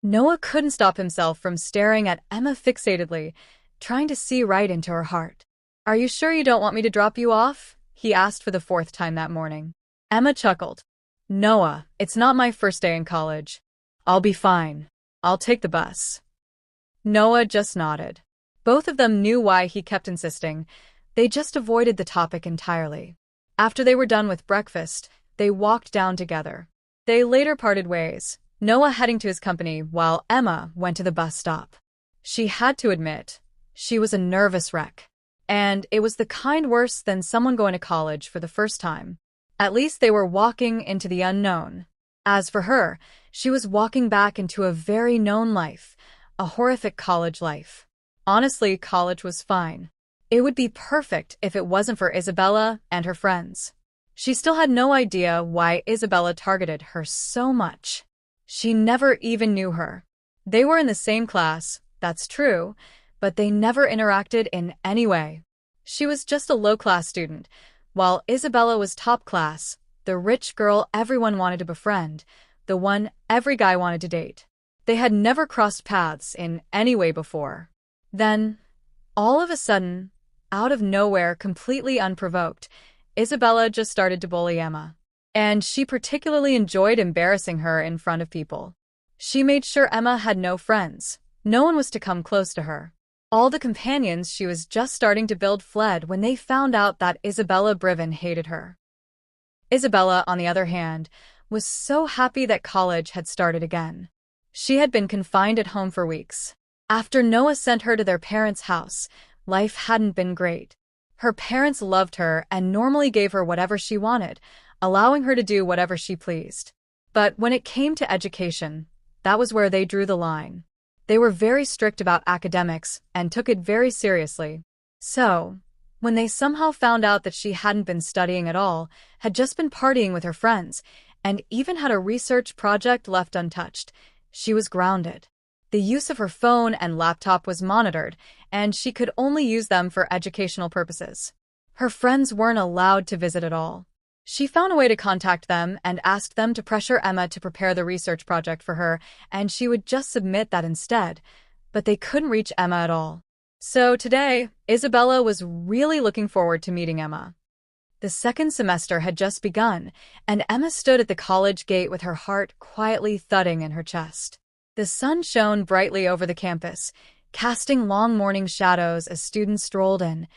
Noah couldn't stop himself from staring at Emma fixatedly, trying to see right into her heart. "Are you sure you don't want me to drop you off?" he asked for the fourth time that morning. Emma chuckled. "Noah, it's not my first day in college. I'll be fine. I'll take the bus." Noah just nodded. Both of them knew why he kept insisting. They just avoided the topic entirely. After they were done with breakfast, they walked down together. They later parted ways, Noah heading to his company while Emma went to the bus stop. She had to admit, she was a nervous wreck. And it was the kind worse than someone going to college for the first time. At least they were walking into the unknown. As for her, she was walking back into a very known life, a horrific college life. Honestly, college was fine. It would be perfect if it wasn't for Isabella and her friends. She still had no idea why Isabella targeted her so much. She never even knew her. They were in the same class, that's true, but they never interacted in any way. She was just a low-class student, while Isabella was top class, the rich girl everyone wanted to befriend, the one every guy wanted to date. They had never crossed paths in any way before. Then, all of a sudden, out of nowhere, completely unprovoked, Isabella just started to bully Emma. And she particularly enjoyed embarrassing her in front of people. She made sure Emma had no friends. No one was to come close to her. All the companions she was just starting to build fled when they found out that Isabella Briven hated her. Isabella, on the other hand, was so happy that college had started again. She had been confined at home for weeks. After Noah sent her to their parents' house, life hadn't been great. Her parents loved her and normally gave her whatever she wanted, allowing her to do whatever she pleased. But when it came to education, that was where they drew the line. They were very strict about academics and took it very seriously. So, when they somehow found out that she hadn't been studying at all, had just been partying with her friends, and even had a research project left untouched, she was grounded. The use of her phone and laptop was monitored, and she could only use them for educational purposes. Her friends weren't allowed to visit at all. She found a way to contact them and asked them to pressure Emma to prepare the research project for her, and she would just submit that instead. But they couldn't reach Emma at all. So today, Isabella was really looking forward to meeting Emma. The second semester had just begun, and Emma stood at the college gate with her heart quietly thudding in her chest. The sun shone brightly over the campus, casting long morning shadows as students strolled in,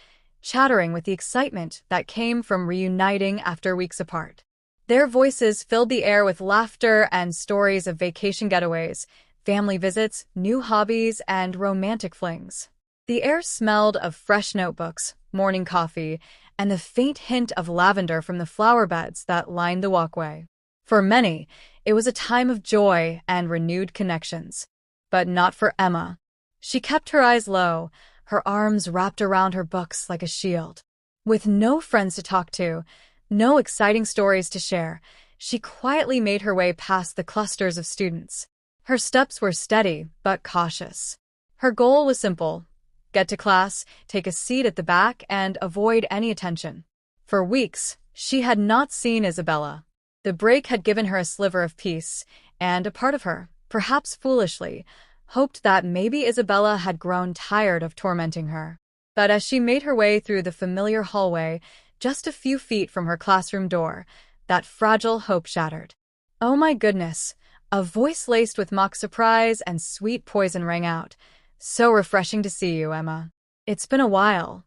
chattering with the excitement that came from reuniting after weeks apart. Their voices filled the air with laughter and stories of vacation getaways, family visits, new hobbies, and romantic flings. The air smelled of fresh notebooks, morning coffee, and the faint hint of lavender from the flower beds that lined the walkway. For many, it was a time of joy and renewed connections. But not for Emma. She kept her eyes low, her arms wrapped around her books like a shield. With no friends to talk to, no exciting stories to share, she quietly made her way past the clusters of students. Her steps were steady but cautious. Her goal was simple: get to class, take a seat at the back, and avoid any attention. For weeks, she had not seen Isabella. The break had given her a sliver of peace, and a part of her, perhaps foolishly, hoped that maybe Isabella had grown tired of tormenting her. But as she made her way through the familiar hallway, just a few feet from her classroom door, that fragile hope shattered. "Oh my goodness," a voice laced with mock surprise and sweet poison rang out. "So refreshing to see you, Emma. It's been a while."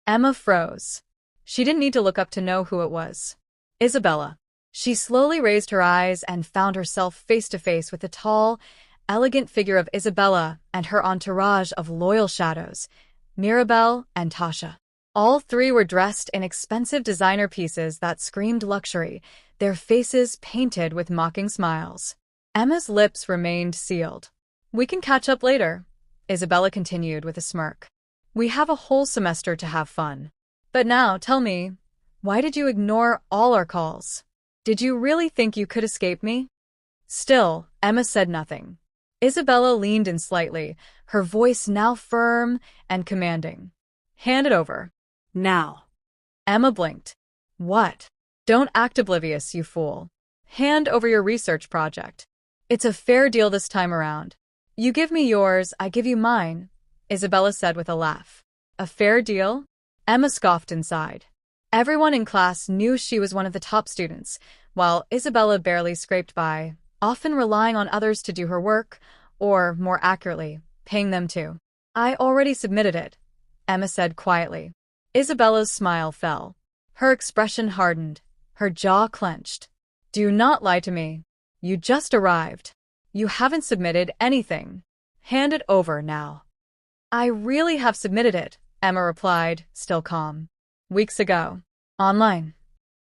Emma froze. She didn't need to look up to know who it was. Isabella. She slowly raised her eyes and found herself face to face with the tall, elegant figure of Isabella and her entourage of loyal shadows, Mirabelle and Tasha. All three were dressed in expensive designer pieces that screamed luxury, their faces painted with mocking smiles. Emma's lips remained sealed. "We can catch up later," Isabella continued with a smirk. "We have a whole semester to have fun. But now, tell me, why did you ignore all our calls? Did you really think you could escape me?" Still, Emma said nothing. Isabella leaned in slightly, her voice now firm and commanding. "Hand it over. Now." Emma blinked. "What?" "Don't act oblivious, you fool. Hand over your research project." It's a fair deal this time around. You give me yours, I give you mine, Isabella said with a laugh. A fair deal? Emma scoffed inside. Everyone in class knew she was one of the top students, while Isabella barely scraped by, often relying on others to do her work, or, more accurately, paying them to. I already submitted it, Emma said quietly. Isabella's smile fell. Her expression hardened, her jaw clenched. Do not lie to me. You just arrived. You haven't submitted anything. Hand it over now. I really have submitted it, Emma replied, still calm. Weeks ago. Online.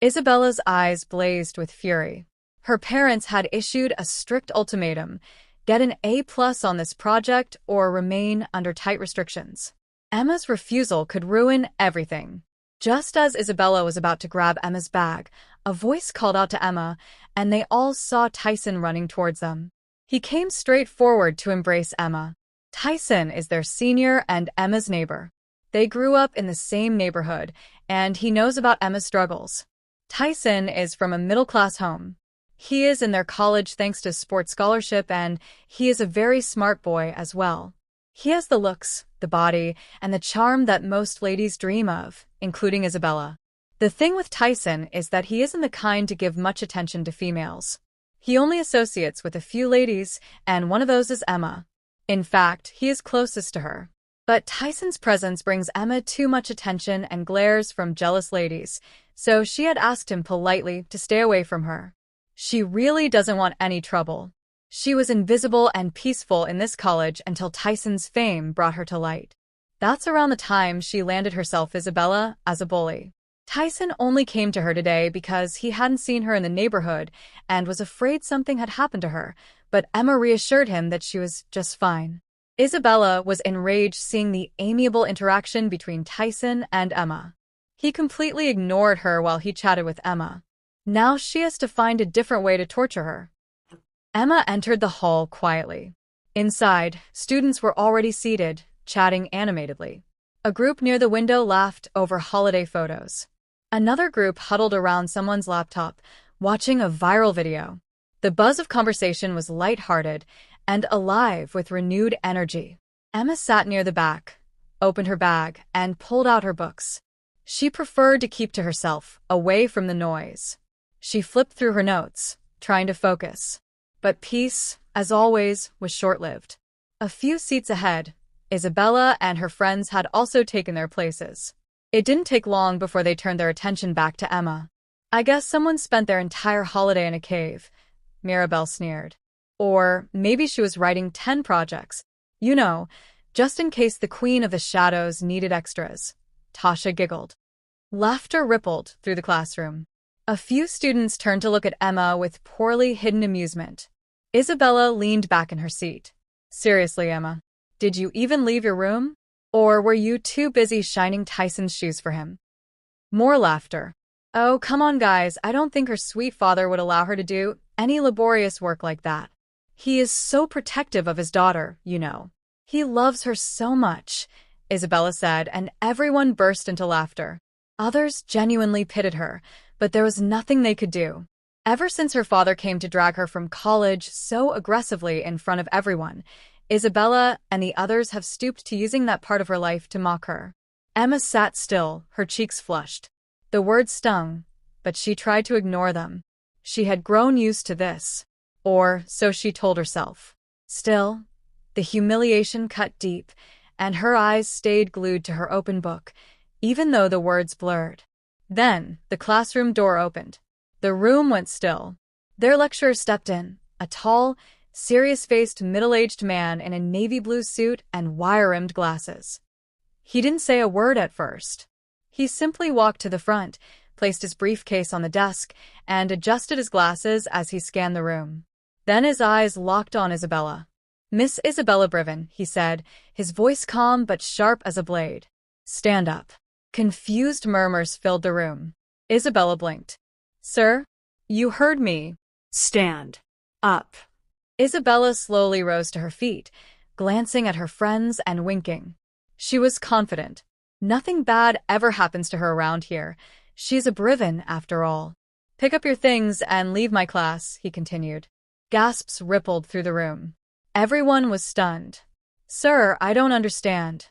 Isabella's eyes blazed with fury. Her parents had issued a strict ultimatum: get an A+ on this project or remain under tight restrictions. Emma's refusal could ruin everything. Just as Isabella was about to grab Emma's bag, a voice called out to Emma, and they all saw Tyson running towards them. He came straight forward to embrace Emma. Tyson is their senior and Emma's neighbor. They grew up in the same neighborhood, and he knows about Emma's struggles. Tyson is from a middle-class home. He is in their college thanks to sports scholarship, and he is a very smart boy as well. He has the looks, the body, and the charm that most ladies dream of, including Isabella. The thing with Tyson is that he isn't the kind to give much attention to females. He only associates with a few ladies, and one of those is Emma. In fact, he is closest to her. But Tyson's presence brings Emma too much attention and glares from jealous ladies, so she had asked him politely to stay away from her. She really doesn't want any trouble. She was invisible and peaceful in this college until Tyson's fame brought her to light. That's around the time she landed herself Isabella as a bully. Tyson only came to her today because he hadn't seen her in the neighborhood and was afraid something had happened to her, but Emma reassured him that she was just fine. Isabella was enraged seeing the amiable interaction between Tyson and Emma. He completely ignored her while he chatted with Emma. Now she has to find a different way to torture her. Emma entered the hall quietly. Inside, students were already seated, chatting animatedly. A group near the window laughed over holiday photos. Another group huddled around someone's laptop, watching a viral video. The buzz of conversation was lighthearted and alive with renewed energy. Emma sat near the back, opened her bag, and pulled out her books. She preferred to keep to herself, away from the noise. She flipped through her notes, trying to focus. But peace, as always, was short-lived. A few seats ahead, Isabella and her friends had also taken their places. It didn't take long before they turned their attention back to Emma. I guess someone spent their entire holiday in a cave, Mirabelle sneered. Or maybe she was writing 10 projects. You know, just in case the Queen of the Shadows needed extras. Tasha giggled. Laughter rippled through the classroom. A few students turned to look at Emma with poorly hidden amusement. Isabella leaned back in her seat. Seriously, Emma, did you even leave your room? Or were you too busy shining Tyson's shoes for him? More laughter. Oh, come on, guys, I don't think her sweet father would allow her to do any laborious work like that. He is so protective of his daughter, you know. He loves her so much, Isabella said, and everyone burst into laughter. Others genuinely pitied her, but there was nothing they could do. Ever since her father came to drag her from college so aggressively in front of everyone, Isabella and the others have stooped to using that part of her life to mock her. Emma sat still, her cheeks flushed. The words stung, but she tried to ignore them. She had grown used to this. Or so she told herself. Still, the humiliation cut deep, and her eyes stayed glued to her open book, even though the words blurred. Then, the classroom door opened. The room went still. Their lecturer stepped in, a tall, serious-faced middle-aged man in a navy blue suit and wire-rimmed glasses. He didn't say a word at first. He simply walked to the front, placed his briefcase on the desk, and adjusted his glasses as he scanned the room. Then his eyes locked on Isabella. Miss Isabella Briven, he said, his voice calm but sharp as a blade. Stand up. Confused murmurs filled the room. Isabella blinked. Sir? You heard me. Stand up. Isabella slowly rose to her feet, glancing at her friends and winking. She was confident. Nothing bad ever happens to her around here. She's a Briven, after all. Pick up your things and leave my class, he continued. Gasps rippled through the room. Everyone was stunned. "Sir, I don't understand."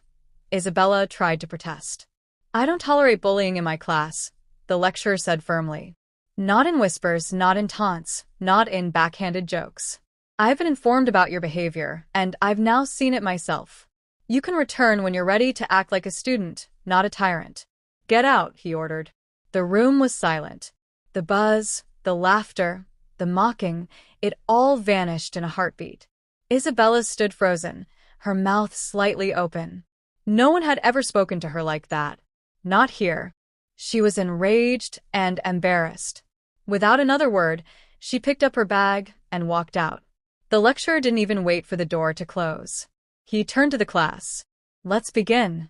Isabella tried to protest. "I don't tolerate bullying in my class," the lecturer said firmly. "Not in whispers, not in taunts, not in backhanded jokes. I've been informed about your behavior, and I've now seen it myself. You can return when you're ready to act like a student, not a tyrant. Get out," he ordered. The room was silent. The buzz, the laughter, the mocking, it all vanished in a heartbeat. Isabella stood frozen, her mouth slightly open. No one had ever spoken to her like that. Not here. She was enraged and embarrassed. Without another word, she picked up her bag and walked out. The lecturer didn't even wait for the door to close. He turned to the class. "Let's begin."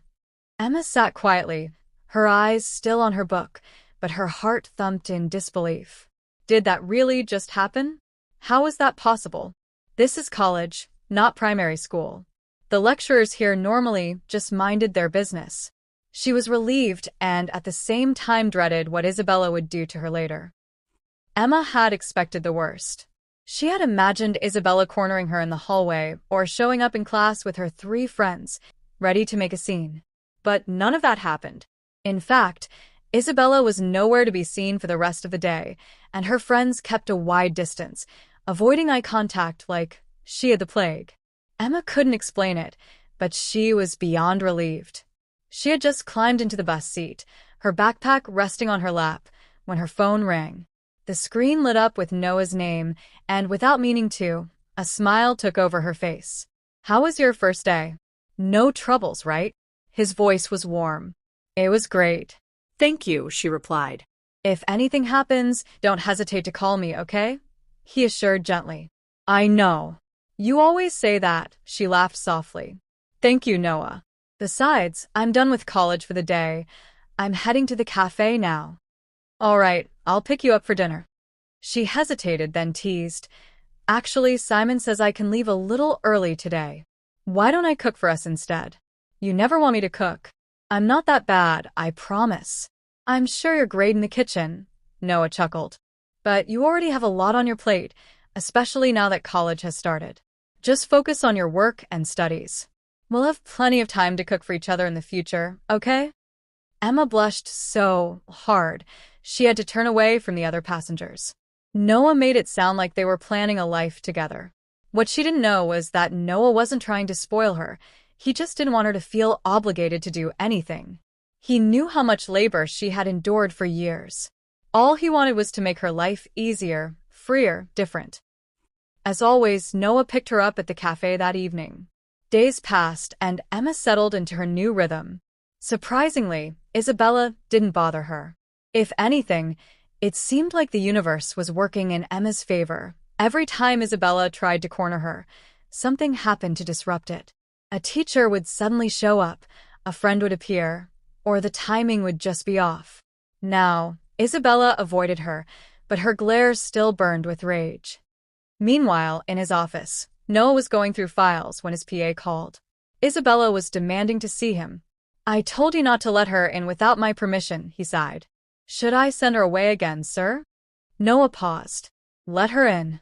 Emma sat quietly, her eyes still on her book, but her heart thumped in disbelief. Did that really just happen? How was that possible? This is college, not primary school. The lecturers here normally just minded their business. She was relieved and at the same time dreaded what Isabella would do to her later. Emma had expected the worst. She had imagined Isabella cornering her in the hallway or showing up in class with her 3 friends, ready to make a scene. But none of that happened. In fact, Isabella was nowhere to be seen for the rest of the day, and her friends kept a wide distance, avoiding eye contact like she had the plague. Emma couldn't explain it, but she was beyond relieved. She had just climbed into the bus seat, her backpack resting on her lap, when her phone rang. The screen lit up with Noah's name, and without meaning to, a smile took over her face. "How was your first day?" "No troubles, right?" His voice was warm. "It was great." "Thank you," she replied. "If anything happens, don't hesitate to call me, okay?" he assured gently. "I know. You always say that," she laughed softly. "Thank you, Noah. Besides, I'm done with college for the day. I'm heading to the cafe now." "All right, I'll pick you up for dinner." She hesitated, then teased. "Actually, Simon says I can leave a little early today. Why don't I cook for us instead?" "You never want me to cook." "I'm not that bad, I promise." "I'm sure you're great in the kitchen," Noah chuckled. "But you already have a lot on your plate, especially now that college has started. Just focus on your work and studies. We'll have plenty of time to cook for each other in the future, okay?" Emma blushed so hard, she had to turn away from the other passengers. Noah made it sound like they were planning a life together. What she didn't know was that Noah wasn't trying to spoil her. He just didn't want her to feel obligated to do anything. He knew how much labor she had endured for years. All he wanted was to make her life easier, freer, different. As always, Noah picked her up at the cafe that evening. Days passed, and Emma settled into her new rhythm. Surprisingly, Isabella didn't bother her. If anything, it seemed like the universe was working in Emma's favor. Every time Isabella tried to corner her, something happened to disrupt it. A teacher would suddenly show up, a friend would appear, or the timing would just be off. Now, Isabella avoided her, but her glare still burned with rage. Meanwhile, in his office, Noah was going through files when his PA called. Isabella was demanding to see him. "I told you not to let her in without my permission," he sighed. "Should I send her away again, sir?" Noah paused. "Let her in."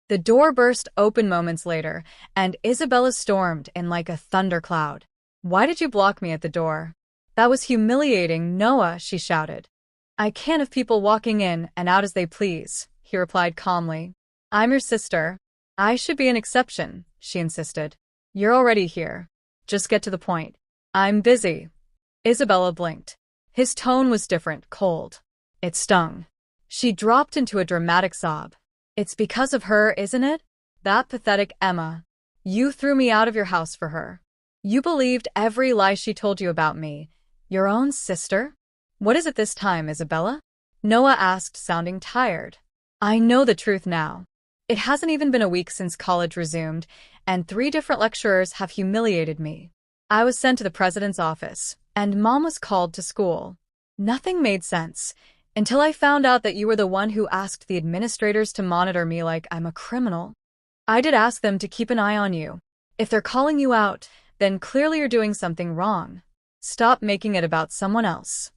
The door burst open moments later, and Isabella stormed in like a thundercloud. "Why did you block me at the door?" "That was humiliating, Noah," she shouted. "I can't have people walking in and out as they please," he replied calmly. "I'm your sister. I should be an exception," she insisted. "You're already here. Just get to the point." "I'm busy." Isabella blinked. His tone was different, cold. It stung. She dropped into a dramatic sob. "It's because of her, isn't it? That pathetic Emma. You threw me out of your house for her. You believed every lie she told you about me. Your own sister?" "What is it this time, Isabella?" Noah asked, sounding tired. "I know the truth now. It hasn't even been a week since college resumed, and 3 different lecturers have humiliated me. I was sent to the president's office, and Mom was called to school. Nothing made sense, until I found out that you were the one who asked the administrators to monitor me like I'm a criminal. I did ask them to keep an eye on you. If they're calling you out, then clearly you're doing something wrong. Stop making it about someone else."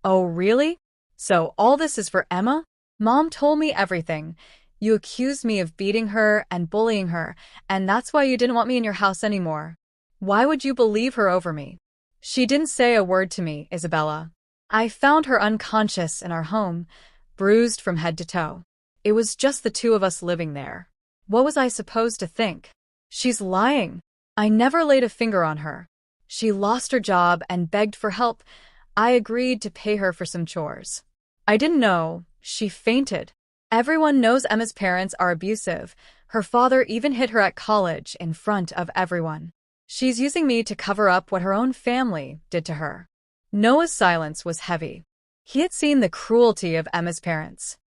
"Oh, really? So all this is for Emma?" "Mom told me everything. You accused me of beating her and bullying her, and that's why you didn't want me in your house anymore. Why would you believe her over me? She didn't say a word to me, Isabella. I found her unconscious in our home, bruised from head to toe. It was just the two of us living there. What was I supposed to think? She's lying. I never laid a finger on her. She lost her job and begged for help. I agreed to pay her for some chores. I didn't know. She fainted. Everyone knows Emma's parents are abusive. Her father even hit her at college in front of everyone. She's using me to cover up what her own family did to her. Noah's silence was heavy. He had seen the cruelty of Emma's parents.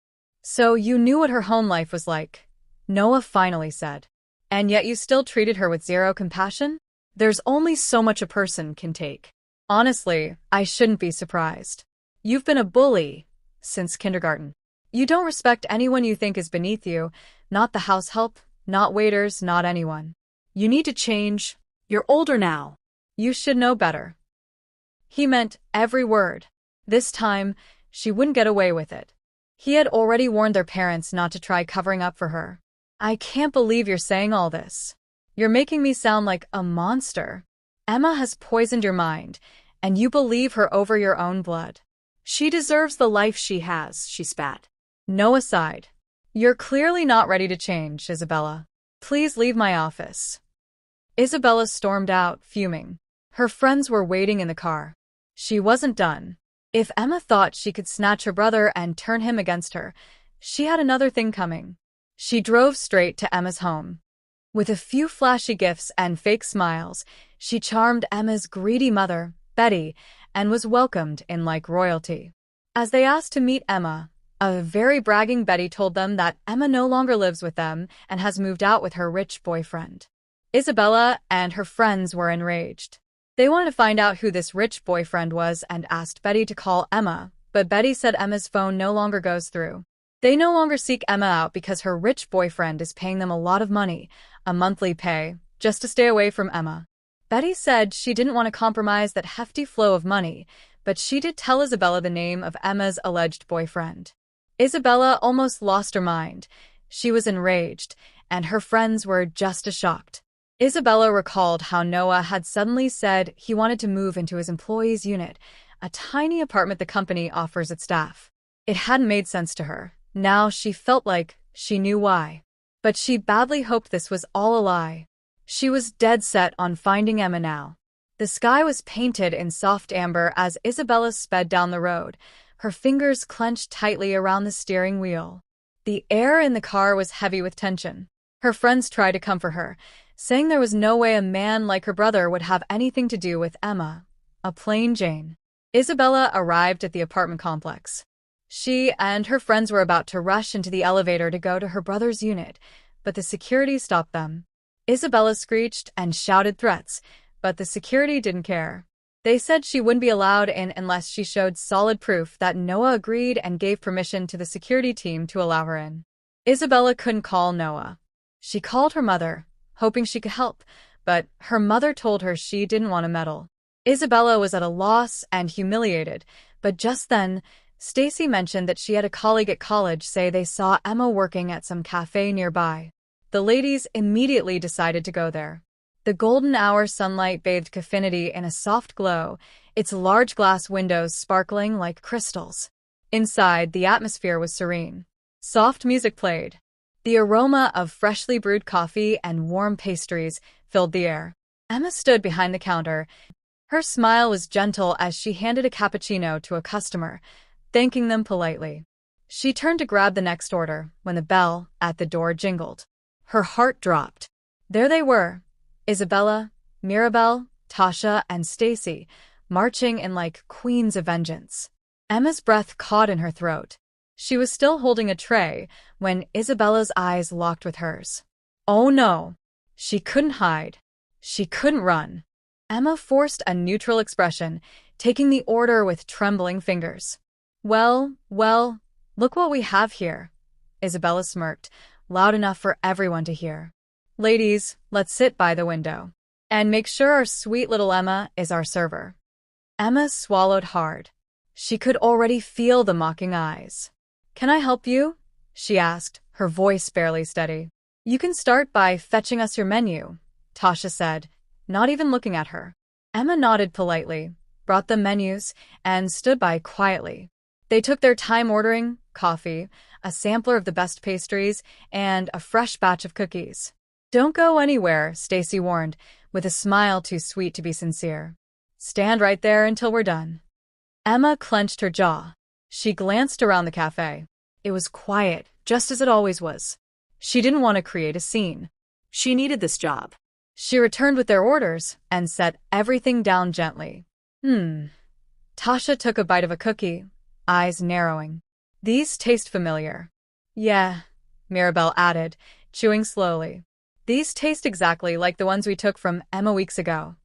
So you knew what her home life was like, Noah finally said. And yet you still treated her with zero compassion? There's only so much a person can take. Honestly, I shouldn't be surprised. You've been a bully since kindergarten. You don't respect anyone you think is beneath you, not the house help, not waiters, not anyone. You need to change. You're older now. You should know better. He meant every word. This time, she wouldn't get away with it. He had already warned their parents not to try covering up for her. I can't believe you're saying all this. You're making me sound like a monster. Emma has poisoned your mind, and you believe her over your own blood. She deserves the life she has, she spat. Noah sighed. You're clearly not ready to change, Isabella. Please leave my office. Isabella stormed out, fuming. Her friends were waiting in the car. She wasn't done. If Emma thought she could snatch her brother and turn him against her, she had another thing coming. She drove straight to Emma's home. With a few flashy gifts and fake smiles, she charmed Emma's greedy mother, Betty, and was welcomed in like royalty. As they asked to meet Emma, a very bragging Betty told them that Emma no longer lives with them and has moved out with her rich boyfriend. Isabella and her friends were enraged. They wanted to find out who this rich boyfriend was and asked Betty to call Emma, but Betty said Emma's phone no longer goes through. They no longer seek Emma out because her rich boyfriend is paying them a lot of money, a monthly pay, just to stay away from Emma. Betty said she didn't want to compromise that hefty flow of money, but she did tell Isabella the name of Emma's alleged boyfriend. Isabella almost lost her mind. She was enraged, and her friends were just as shocked. Isabella recalled how Noah had suddenly said he wanted to move into his employees' unit, a tiny apartment the company offers its staff. It hadn't made sense to her. Now she felt like she knew why. But she badly hoped this was all a lie. She was dead set on finding Emma now. The sky was painted in soft amber as Isabella sped down the road, her fingers clenched tightly around the steering wheel. The air in the car was heavy with tension. Her friends tried to comfort her, saying there was no way a man like her brother would have anything to do with Emma, a plain Jane. Isabella arrived at the apartment complex. She and her friends were about to rush into the elevator to go to her brother's unit, but the security stopped them. Isabella screeched and shouted threats, but the security didn't care. They said she wouldn't be allowed in unless she showed solid proof that Noah agreed and gave permission to the security team to allow her in. Isabella couldn't call Noah. She called her mother, hoping she could help, but her mother told her she didn't want to meddle. Isabella was at a loss and humiliated, but just then, Stacy mentioned that she had a colleague at college say they saw Emma working at some cafe nearby. The ladies immediately decided to go there. The golden hour sunlight bathed Caffinity in a soft glow, its large glass windows sparkling like crystals. Inside, the atmosphere was serene. Soft music played. The aroma of freshly brewed coffee and warm pastries filled the air. Emma stood behind the counter. Her smile was gentle as she handed a cappuccino to a customer, thanking them politely. She turned to grab the next order when the bell at the door jingled. Her heart dropped. There they were, Isabella, Mirabelle, Tasha, and Stacy, marching in like queens of vengeance. Emma's breath caught in her throat. She was still holding a tray when Isabella's eyes locked with hers. Oh no! She couldn't hide. She couldn't run. Emma forced a neutral expression, taking the order with trembling fingers. Well, look what we have here. Isabella smirked, loud enough for everyone to hear. Ladies, let's sit by the window. And make sure our sweet little Emma is our server. Emma swallowed hard. She could already feel the mocking eyes. Can I help you? She asked, her voice barely steady. You can start by fetching us your menu, Tasha said, not even looking at her. Emma nodded politely, brought them menus, and stood by quietly. They took their time ordering coffee, a sampler of the best pastries, and a fresh batch of cookies. Don't go anywhere, Stacy warned, with a smile too sweet to be sincere. Stand right there until we're done. Emma clenched her jaw. She glanced around the cafe. It was quiet, just as it always was. She didn't want to create a scene. She needed this job. She returned with their orders and set everything down gently. Tasha took a bite of a cookie, eyes narrowing. These taste familiar. Yeah, Mirabelle added, chewing slowly. These taste exactly like the ones we took from Emma weeks ago.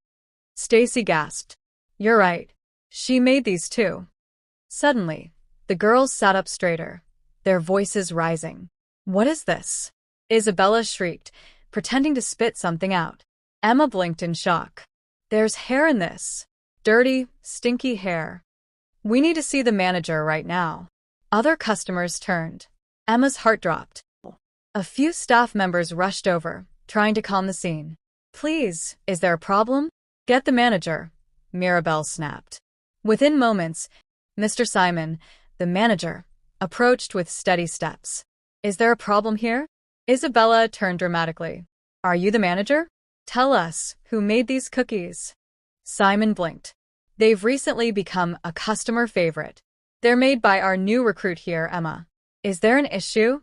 Stacy gasped. You're right. She made these too. Suddenly, the girls sat up straighter, their voices rising. What is this? Isabella shrieked, pretending to spit something out. Emma blinked in shock. There's hair in this. Dirty, stinky hair. We need to see the manager right now. Other customers turned. Emma's heart dropped. A few staff members rushed over, trying to calm the scene. Please, is there a problem? Get the manager, Mirabelle snapped. Within moments, Mr. Simon, the manager, approached with steady steps. Is there a problem here? Isabella turned dramatically. Are you the manager? Tell us, who made these cookies? Simon blinked. They've recently become a customer favorite. They're made by our new recruit here, Emma. Is there an issue?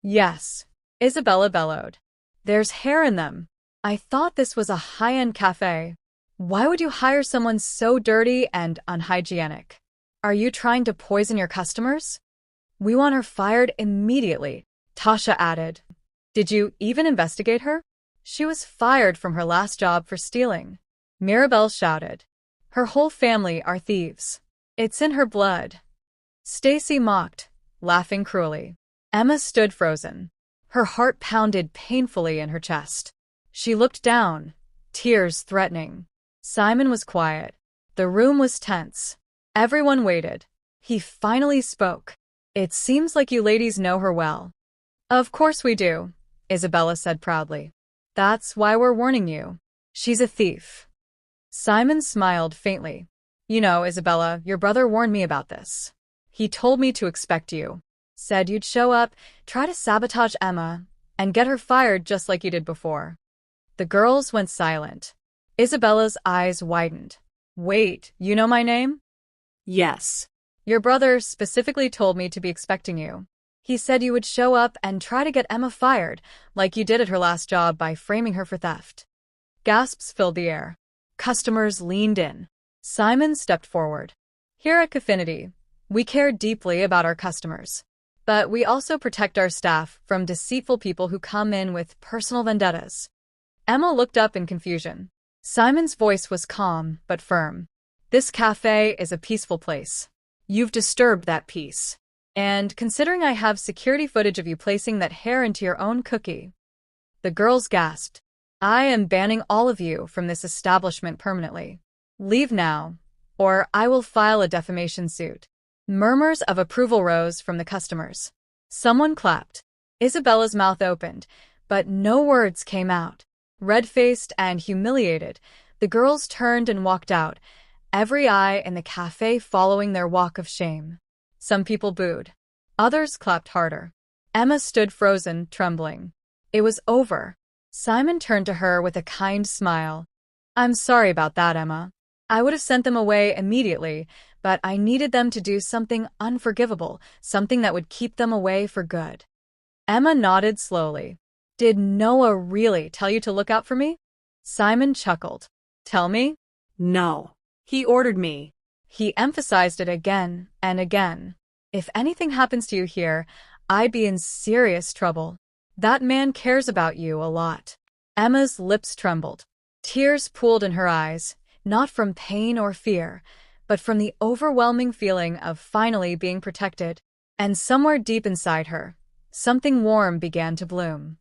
Yes, Isabella bellowed. There's hair in them. I thought this was a high-end cafe. Why would you hire someone so dirty and unhygienic? Are you trying to poison your customers? We want her fired immediately, Tasha added. Did you even investigate her? She was fired from her last job for stealing. Mirabelle shouted. Her whole family are thieves. It's in her blood. Stacy mocked, laughing cruelly. Emma stood frozen. Her heart pounded painfully in her chest. She looked down, tears threatening. Simon was quiet. The room was tense. Everyone waited. He finally spoke. It seems like you ladies know her well. Of course we do, Isabella said proudly. That's why we're warning you. She's a thief. Simon smiled faintly. You know, Isabella, your brother warned me about this. He told me to expect you. Said you'd show up, try to sabotage Emma, and get her fired just like you did before. The girls went silent. Isabella's eyes widened. Wait, you know my name? Yes. Your brother specifically told me to be expecting you. He said you would show up and try to get Emma fired, like you did at her last job by framing her for theft. Gasps filled the air. Customers leaned in. Simon stepped forward. Here at Caffinity, we care deeply about our customers. But we also protect our staff from deceitful people who come in with personal vendettas. Emma looked up in confusion. Simon's voice was calm but firm. This cafe is a peaceful place. You've disturbed that peace. And considering I have security footage of you placing that hair into your own cookie. The girls gasped. I am banning all of you from this establishment permanently. Leave now, or I will file a defamation suit. Murmurs of approval rose from the customers. Someone clapped. Isabella's mouth opened, but no words came out. Red-faced and humiliated, the girls turned and walked out, every eye in the cafe following their walk of shame. Some people booed. Others clapped harder. Emma stood frozen, trembling. It was over. Simon turned to her with a kind smile. I'm sorry about that, Emma. I would have sent them away immediately, but I needed them to do something unforgivable, something that would keep them away for good. Emma nodded slowly. Did Noah really tell you to look out for me? Simon chuckled. Tell me? No. He ordered me. He emphasized it again and again. If anything happens to you here, I'd be in serious trouble. That man cares about you a lot. Emma's lips trembled. Tears pooled in her eyes, not from pain or fear, but from the overwhelming feeling of finally being protected. And somewhere deep inside her, something warm began to bloom.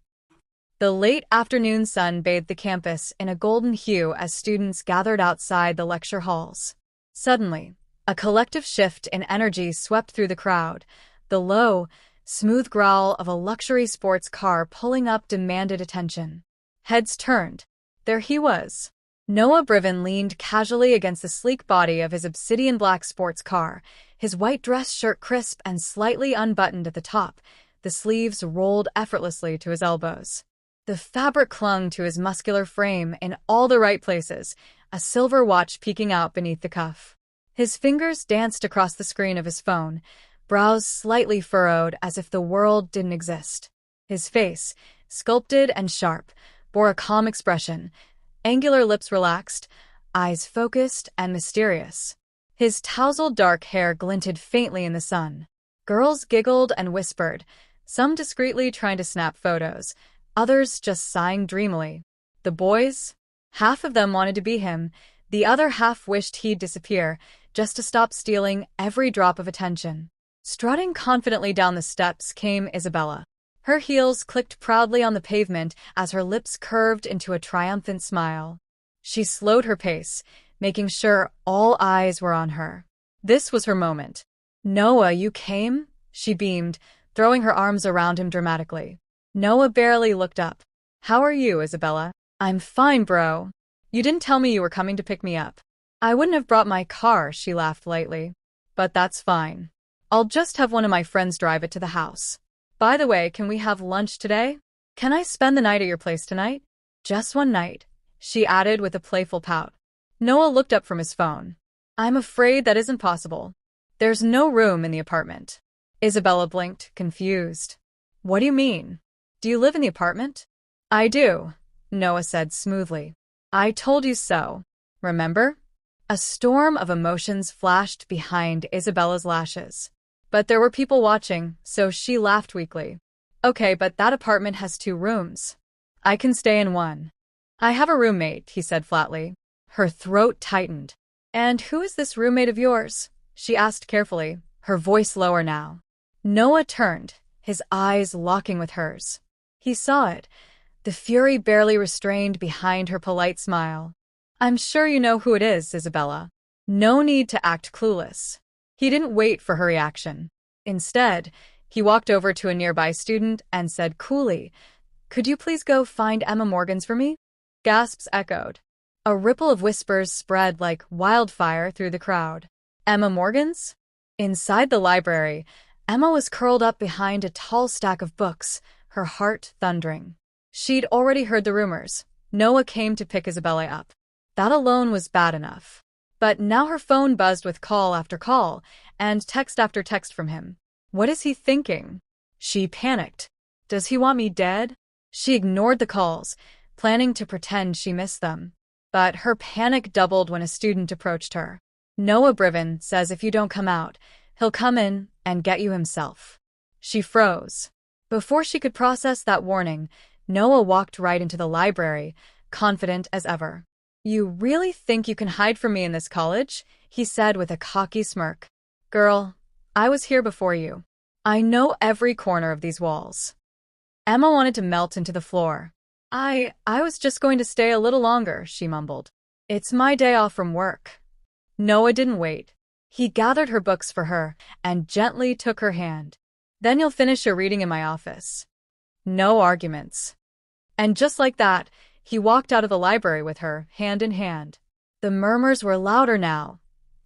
The late afternoon sun bathed the campus in a golden hue as students gathered outside the lecture halls. Suddenly, a collective shift in energy swept through the crowd. The low, Smooth growl of a luxury sports car pulling up demanded attention. Heads turned. There he was. Noah Briven leaned casually against the sleek body of his obsidian black sports car, his white dress shirt crisp and slightly unbuttoned at the top, the sleeves rolled effortlessly to his elbows. The fabric clung to his muscular frame in all the right places, a silver watch peeking out beneath the cuff. His fingers danced across the screen of his phone, brows slightly furrowed as if the world didn't exist. His face, sculpted and sharp, bore a calm expression, angular lips relaxed, eyes focused and mysterious. His tousled dark hair glinted faintly in the sun. Girls giggled and whispered, some discreetly trying to snap photos, others just sighing dreamily. The boys? Half of them wanted to be him, the other half wished he'd disappear, just to stop stealing every drop of attention. Strutting confidently down the steps came Isabella. Her heels clicked proudly on the pavement as her lips curved into a triumphant smile. She slowed her pace, making sure all eyes were on her. This was her moment. "Noah, you came?" she beamed, throwing her arms around him dramatically. Noah barely looked up. "How are you, Isabella?" "I'm fine, bro. You didn't tell me you were coming to pick me up." "I wouldn't have brought my car," she laughed lightly. "But that's fine. I'll just have one of my friends drive it to the house. By the way, can we have lunch today? Can I spend the night at your place tonight?" "Just one night," she added with a playful pout. Noah looked up from his phone. "I'm afraid that isn't possible. There's no room in the apartment." Isabella blinked, confused. "What do you mean? Do you live in the apartment?" "I do," Noah said smoothly. "I told you so. Remember?" A storm of emotions flashed behind Isabella's lashes. But there were people watching, so she laughed weakly. "Okay, but that apartment has 2 rooms. I can stay in one." "I have a roommate," he said flatly. Her throat tightened. "And who is this roommate of yours?" she asked carefully, her voice lower now. Noah turned, his eyes locking with hers. He saw it, the fury barely restrained behind her polite smile. "I'm sure you know who it is, Isabella." No need to act clueless. He didn't wait for her reaction. Instead, he walked over to a nearby student and said coolly, "Could you please go find Emma Morgans for me?" Gasps echoed. A ripple of whispers spread like wildfire through the crowd. Emma Morgans? Inside the library, Emma was curled up behind a tall stack of books, her heart thundering. She'd already heard the rumors. Noah came to pick Isabella up. That alone was bad enough. But now her phone buzzed with call after call and text after text from him. What is he thinking? She panicked. Does he want me dead? She ignored the calls, planning to pretend she missed them. But her panic doubled when a student approached her. "Noah Briven says if you don't come out, he'll come in and get you himself." She froze. Before she could process that warning, Noah walked right into the library, confident as ever. "You really think you can hide from me in this college?" he said with a cocky smirk. "Girl, I was here before you. I know every corner of these walls." Emma wanted to melt into the floor. I was just going to stay a little longer," she mumbled. "It's my day off from work." Noah didn't wait. He gathered her books for her and gently took her hand. "Then you'll finish your reading in my office. No arguments." And just like that, he walked out of the library with her, hand in hand. The murmurs were louder now,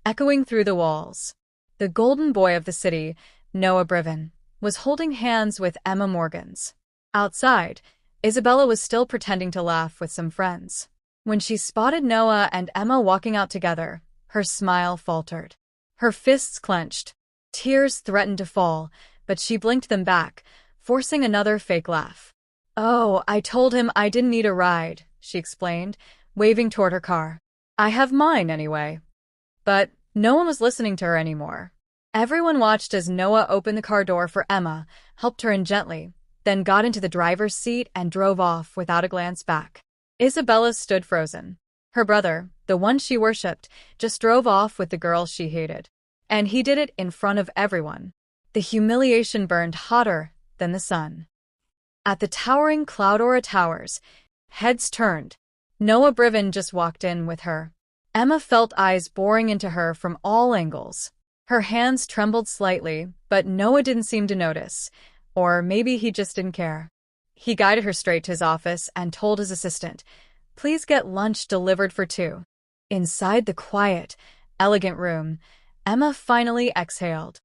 echoing through the walls. The golden boy of the city, Noah Briven, was holding hands with Emma Morgans. Outside, Isabella was still pretending to laugh with some friends. When she spotted Noah and Emma walking out together, her smile faltered. Her fists clenched. Tears threatened to fall, but she blinked them back, forcing another fake laugh. "Oh, I told him I didn't need a ride," she explained, waving toward her car. "I have mine anyway." But no one was listening to her anymore. Everyone watched as Noah opened the car door for Emma, helped her in gently, then got into the driver's seat and drove off without a glance back. Isabella stood frozen. Her brother, the one she worshipped, just drove off with the girl she hated. And he did it in front of everyone. The humiliation burned hotter than the sun. At the towering Cloudora Towers, heads turned. Noah Briven just walked in with her. Emma felt eyes boring into her from all angles. Her hands trembled slightly, but Noah didn't seem to notice. Or maybe he just didn't care. He guided her straight to his office and told his assistant, "Please get lunch delivered for 2." Inside the quiet, elegant room, Emma finally exhaled.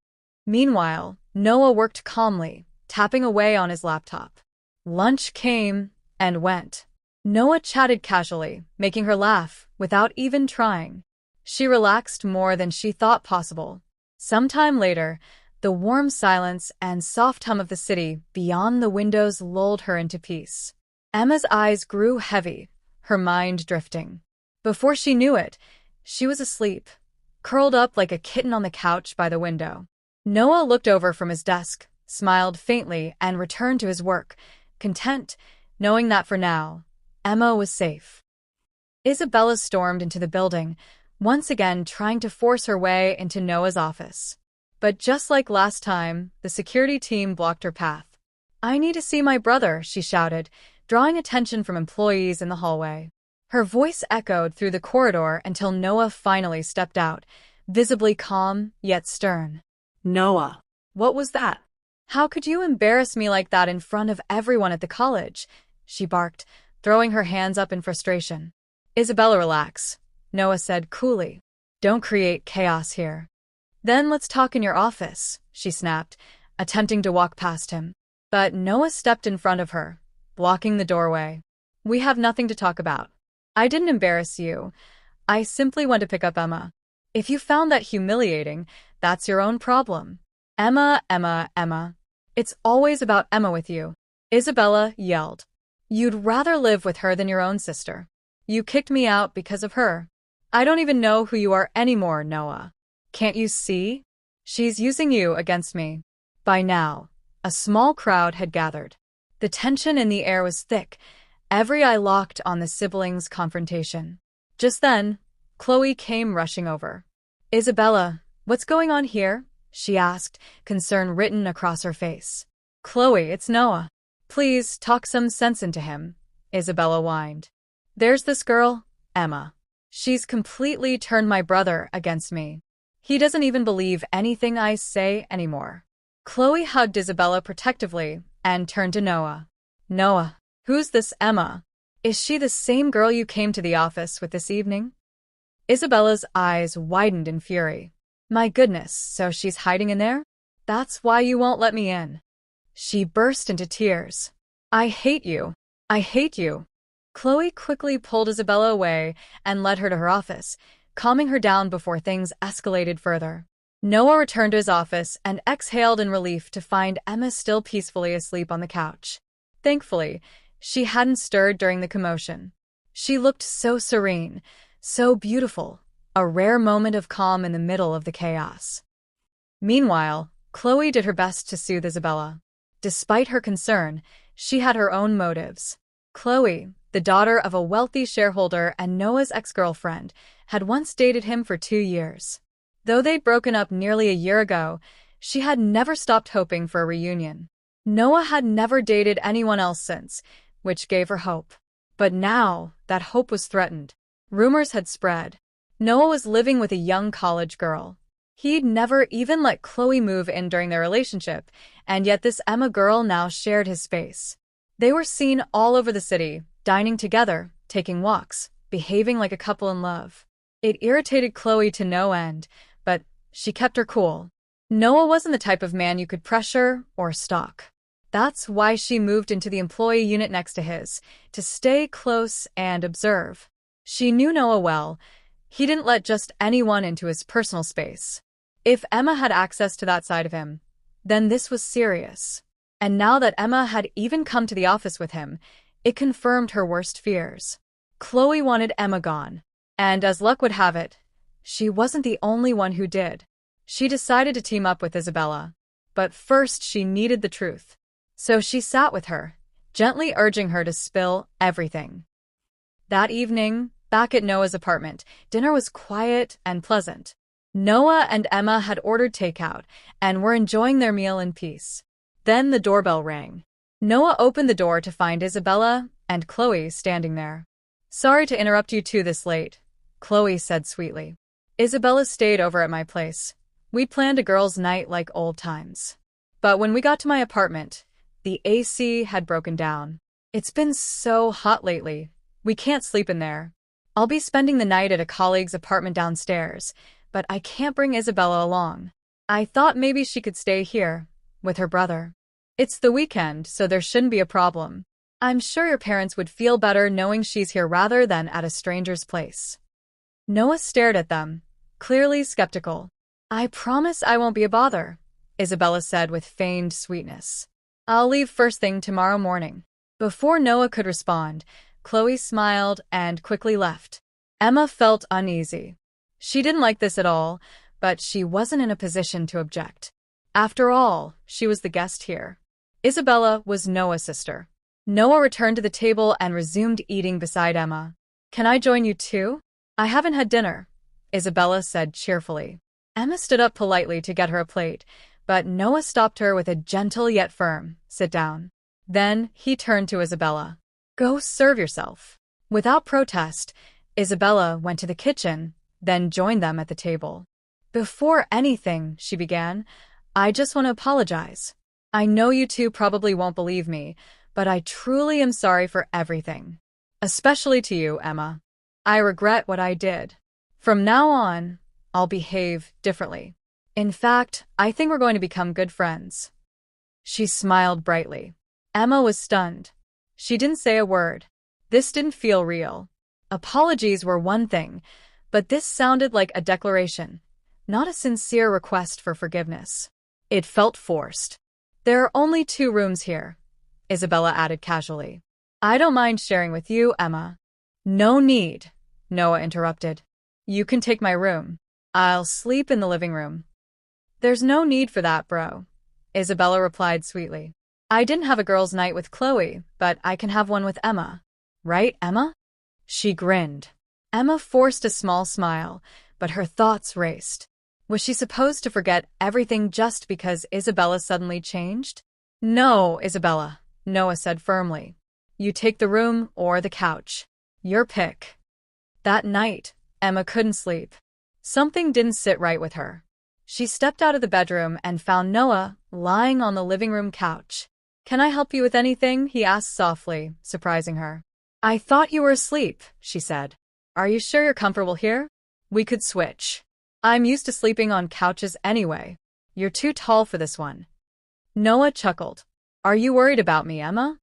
Meanwhile, Noah worked calmly, tapping away on his laptop. Lunch came and went. Noah chatted casually, making her laugh without even trying. She relaxed more than she thought possible. Sometime later, the warm silence and soft hum of the city beyond the windows lulled her into peace. Emma's eyes grew heavy, her mind drifting. Before she knew it, she was asleep, curled up like a kitten on the couch by the window. Noah looked over from his desk, smiled faintly, and returned to his work, content, knowing that for now, Emma was safe. Isabella stormed into the building, once again trying to force her way into Noah's office. But just like last time, the security team blocked her path. "I need to see my brother," she shouted, drawing attention from employees in the hallway. Her voice echoed through the corridor until Noah finally stepped out, visibly calm yet stern. Noah, what was that? "How could you embarrass me like that in front of everyone at the college?" she barked, throwing her hands up in frustration. "Isabella, relax," Noah said coolly. "Don't create chaos here." "Then let's talk in your office," she snapped, attempting to walk past him. But Noah stepped in front of her, blocking the doorway. "We have nothing to talk about. I didn't embarrass you. I simply went to pick up Emma. If you found that humiliating, that's your own problem." "Emma, Emma, Emma. It's always about Emma with you," Isabella yelled. "You'd rather live with her than your own sister. You kicked me out because of her. I don't even know who you are anymore, Noah. Can't you see? She's using you against me." By now, a small crowd had gathered. The tension in the air was thick, every eye locked on the siblings' confrontation. Just then, Chloe came rushing over. "Isabella, what's going on here?" she asked, concern written across her face. "Chloe, it's Noah. Please talk some sense into him," Isabella whined. "There's this girl, Emma. She's completely turned my brother against me. He doesn't even believe anything I say anymore." Chloe hugged Isabella protectively and turned to Noah. "Noah, who's this Emma? Is she the same girl you came to the office with this evening?" Isabella's eyes widened in fury. "My goodness, so she's hiding in there? That's why you won't let me in." She burst into tears. "I hate you. I hate you." Chloe quickly pulled Isabella away and led her to her office, calming her down before things escalated further. Noah returned to his office and exhaled in relief to find Emma still peacefully asleep on the couch. Thankfully, she hadn't stirred during the commotion. She looked so serene, so beautiful, a rare moment of calm in the middle of the chaos. Meanwhile, Chloe did her best to soothe Isabella. Despite her concern, she had her own motives. Chloe, the daughter of a wealthy shareholder and Noah's ex-girlfriend, had once dated him for 2 years. Though they'd broken up nearly a year ago, she had never stopped hoping for a reunion. Noah had never dated anyone else since, which gave her hope. But now, that hope was threatened. Rumors had spread. Noah was living with a young college girl. He'd never even let Chloe move in during their relationship, and yet this Emma girl now shared his space. They were seen all over the city, dining together, taking walks, behaving like a couple in love. It irritated Chloe to no end, but she kept her cool. Noah wasn't the type of man you could pressure or stalk. That's why she moved into the employee unit next to his, to stay close and observe. She knew Noah well. He didn't let just anyone into his personal space. If Emma had access to that side of him, then this was serious. And now that Emma had even come to the office with him, it confirmed her worst fears. Chloe wanted Emma gone. And as luck would have it, she wasn't the only one who did. She decided to team up with Isabella. But first she needed the truth. So she sat with her, gently urging her to spill everything. That evening, back at Noah's apartment, dinner was quiet and pleasant. Noah and Emma had ordered takeout and were enjoying their meal in peace. Then the doorbell rang. Noah opened the door to find Isabella and Chloe standing there. "Sorry to interrupt you two this late," Chloe said sweetly. "Isabella stayed over at my place. We planned a girls' night like old times." But when we got to my apartment, the AC had broken down. It's been so hot lately. We can't sleep in there. I'll be spending the night at a colleague's apartment downstairs, but I can't bring Isabella along. I thought maybe she could stay here, with her brother. It's the weekend, so there shouldn't be a problem. I'm sure your parents would feel better knowing she's here rather than at a stranger's place. Noah stared at them, clearly skeptical. I promise I won't be a bother, Isabella said with feigned sweetness. I'll leave first thing tomorrow morning. Before Noah could respond, Chloe smiled and quickly left. Emma felt uneasy. She didn't like this at all, but she wasn't in a position to object. After all, she was the guest here. Isabella was Noah's sister. Noah returned to the table and resumed eating beside Emma. Can I join you too? I haven't had dinner, Isabella said cheerfully. Emma stood up politely to get her a plate, but Noah stopped her with a gentle yet firm, sit down. Then he turned to Isabella. Go serve yourself. Without protest, Isabella went to the kitchen, then joined them at the table. Before anything, she began, I just want to apologize. I know you two probably won't believe me, but I truly am sorry for everything. Especially to you, Emma. I regret what I did. From now on, I'll behave differently. In fact, I think we're going to become good friends. She smiled brightly. Emma was stunned. She didn't say a word. This didn't feel real. Apologies were one thing, but this sounded like a declaration, not a sincere request for forgiveness. It felt forced. There are only 2 rooms here, Isabella added casually. I don't mind sharing with you, Emma. No need, Noah interrupted. You can take my room. I'll sleep in the living room. There's no need for that, bro, Isabella replied sweetly. I didn't have a girls' night with Chloe, but I can have one with Emma. Right, Emma? She grinned. Emma forced a small smile, but her thoughts raced. Was she supposed to forget everything just because Isabella suddenly changed? No, Isabella, Noah said firmly. You take the room or the couch. Your pick. That night, Emma couldn't sleep. Something didn't sit right with her. She stepped out of the bedroom and found Noah lying on the living room couch. Can I help you with anything? He asked softly, surprising her. I thought you were asleep, she said. Are you sure you're comfortable here? We could switch. I'm used to sleeping on couches anyway. You're too tall for this one. Noah chuckled. Are you worried about me, Emma?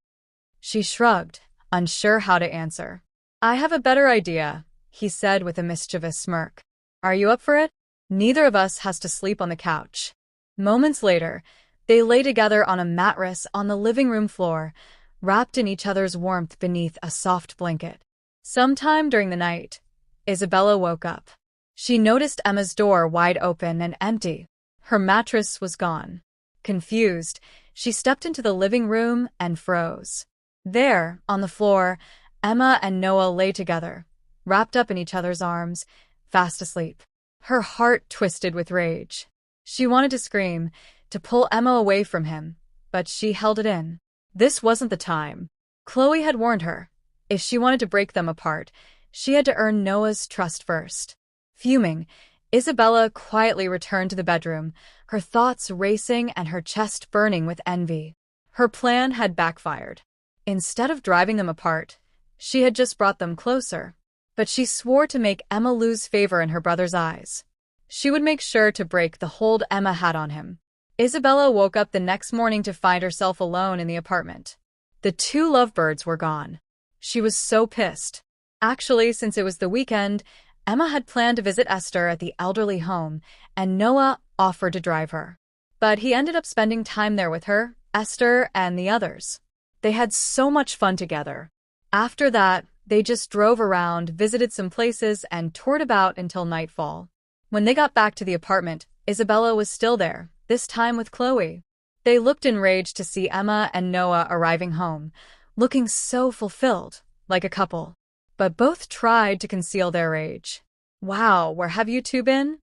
She shrugged, unsure how to answer. I have a better idea, he said with a mischievous smirk. Are you up for it? Neither of us has to sleep on the couch. Moments later, they lay together on a mattress on the living room floor, wrapped in each other's warmth beneath a soft blanket. Sometime during the night, Isabella woke up. She noticed Emma's door wide open and empty. Her mattress was gone. Confused, she stepped into the living room and froze. There, on the floor, Emma and Noah lay together, wrapped up in each other's arms, fast asleep. Her heart twisted with rage. She wanted to scream, to pull Emma away from him, but she held it in. This wasn't the time. Chloe had warned her. If she wanted to break them apart, she had to earn Noah's trust first. Fuming, Isabella quietly returned to the bedroom, her thoughts racing and her chest burning with envy. Her plan had backfired. Instead of driving them apart, she had just brought them closer. But she swore to make Emma lose favor in her brother's eyes. She would make sure to break the hold Emma had on him. Isabella woke up the next morning to find herself alone in the apartment. The 2 lovebirds were gone. She was so pissed. Actually, since it was the weekend, Emma had planned to visit Esther at the elderly home, and Noah offered to drive her. But he ended up spending time there with her, Esther, and the others. They had so much fun together. After that, they just drove around, visited some places, and toured about until nightfall. When they got back to the apartment, Isabella was still there, this time with Chloe. They looked enraged to see Emma and Noah arriving home, looking so fulfilled, like a couple. But both tried to conceal their rage. Wow, where have you two been?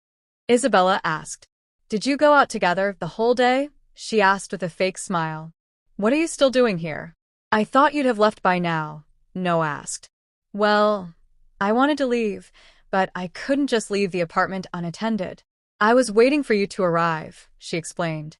Isabella asked. Did you go out together the whole day? She asked with a fake smile. What are you still doing here? I thought you'd have left by now, Noah asked. Well, I wanted to leave, but I couldn't just leave the apartment unattended. I was waiting for you to arrive, she explained.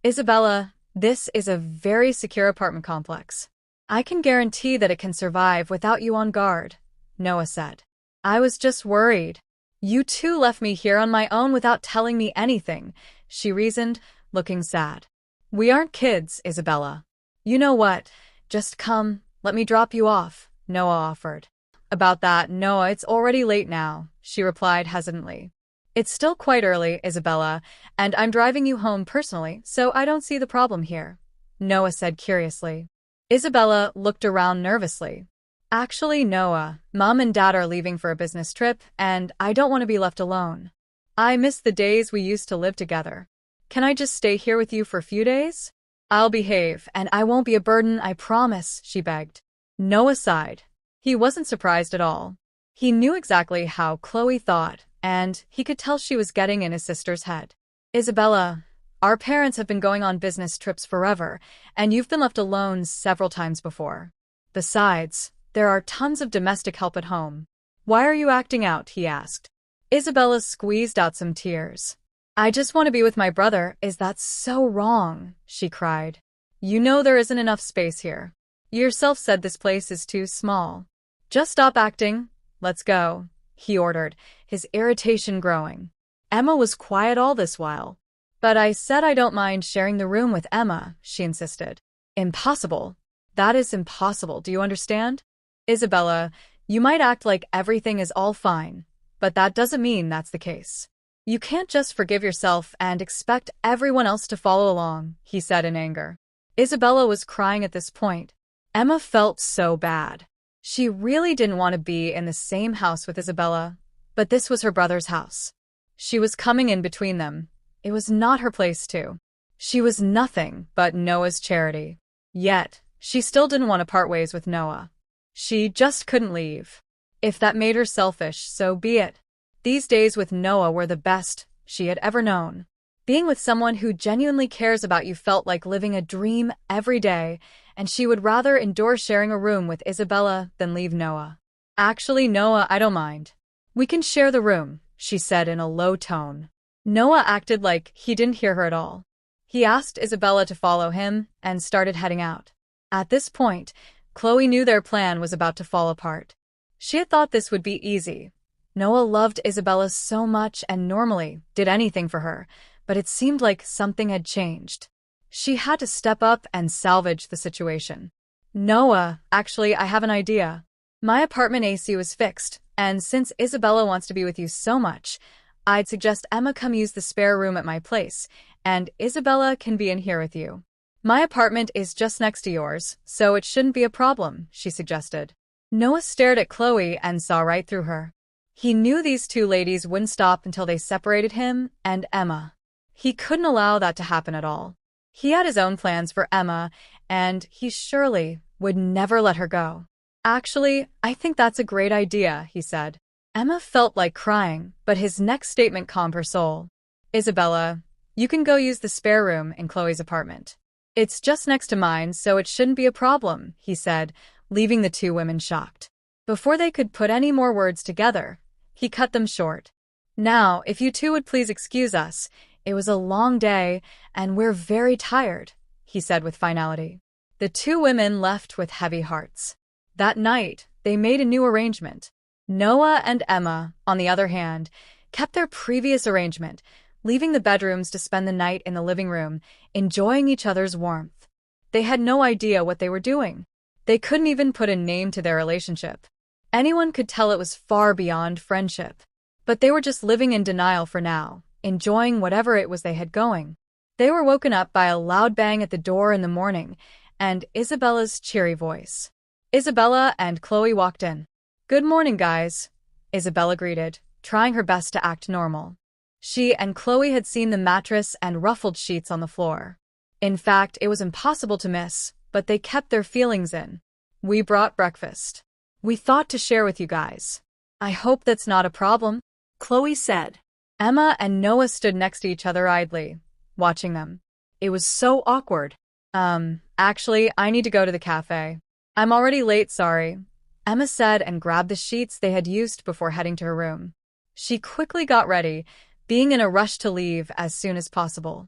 Isabella, this is a very secure apartment complex. I can guarantee that it can survive without you on guard, Noah said. I was just worried. You two left me here on my own without telling me anything, she reasoned, looking sad. We aren't kids, Isabella. You know what? Just come, let me drop you off, Noah offered. About that, Noah, it's already late now, she replied hesitantly. It's still quite early, Isabella, and I'm driving you home personally, so I don't see the problem here, Noah said curiously. Isabella looked around nervously. Actually, Noah, Mom and Dad are leaving for a business trip, and I don't want to be left alone. I miss the days we used to live together. Can I just stay here with you for a few days? I'll behave, and I won't be a burden, I promise, she begged. Noah sighed. He wasn't surprised at all. He knew exactly how Chloe thought, and he could tell she was getting in his sister's head. Isabella, our parents have been going on business trips forever, and you've been left alone several times before. Besides, there are tons of domestic help at home. Why are you acting out? He asked. Isabella squeezed out some tears. I just want to be with my brother. Is that so wrong? She cried. You know there isn't enough space here. You yourself said this place is too small. Just stop acting. Let's go, he ordered, his irritation growing. Emma was quiet all this while. But I said I don't mind sharing the room with Emma, she insisted. Impossible. That is impossible, do you understand? Isabella, you might act like everything is all fine, but that doesn't mean that's the case. You can't just forgive yourself and expect everyone else to follow along, he said in anger. Isabella was crying at this point. Emma felt so bad. She really didn't want to be in the same house with Isabella, but this was her brother's house. She was coming in between them. It was not her place to. She was nothing but Noah's charity. Yet, she still didn't want to part ways with Noah. She just couldn't leave. If that made her selfish, so be it. These days with Noah were the best she had ever known. Being with someone who genuinely cares about you felt like living a dream every day, and she would rather endure sharing a room with Isabella than leave Noah. Actually, Noah, I don't mind. We can share the room, she said in a low tone. Noah acted like he didn't hear her at all. He asked Isabella to follow him and started heading out. At this point, Chloe knew their plan was about to fall apart. She had thought this would be easy. Noah loved Isabella so much and normally did anything for her, but it seemed like something had changed. She had to step up and salvage the situation. Noah, actually, I have an idea. My apartment AC was fixed, and since Isabella wants to be with you so much, I'd suggest Emma come use the spare room at my place, and Isabella can be in here with you. My apartment is just next to yours, so it shouldn't be a problem, she suggested. Noah stared at Chloe and saw right through her. He knew these two ladies wouldn't stop until they separated him and Emma. He couldn't allow that to happen at all. He had his own plans for Emma, and he surely would never let her go. Actually, I think that's a great idea, he said. Emma felt like crying, but his next statement calmed her soul. Isabella, you can go use the spare room in Chloe's apartment. It's just next to mine, so it shouldn't be a problem, he said, leaving the two women shocked. Before they could put any more words together, he cut them short. Now, if you two would please excuse us, it was a long day, and we're very tired, he said with finality. The two women left with heavy hearts. That night, they made a new arrangement. Noah and Emma, on the other hand, kept their previous arrangement, leaving the bedrooms to spend the night in the living room, enjoying each other's warmth. They had no idea what they were doing. They couldn't even put a name to their relationship. Anyone could tell it was far beyond friendship. But they were just living in denial for now, enjoying whatever it was they had going. They were woken up by a loud bang at the door in the morning, and Isabella's cheery voice. Isabella and Chloe walked in. Good morning, guys, Isabella greeted, trying her best to act normal. She and Chloe had seen the mattress and ruffled sheets on the floor. In fact, it was impossible to miss, but they kept their feelings in. We brought breakfast. We thought to share with you guys. I hope that's not a problem, Chloe said. Emma and Noah stood next to each other idly, watching them. It was so awkward. Actually, I need to go to the cafe. I'm already late, sorry, Emma said and grabbed the sheets they had used before heading to her room. She quickly got ready, being in a rush to leave as soon as possible.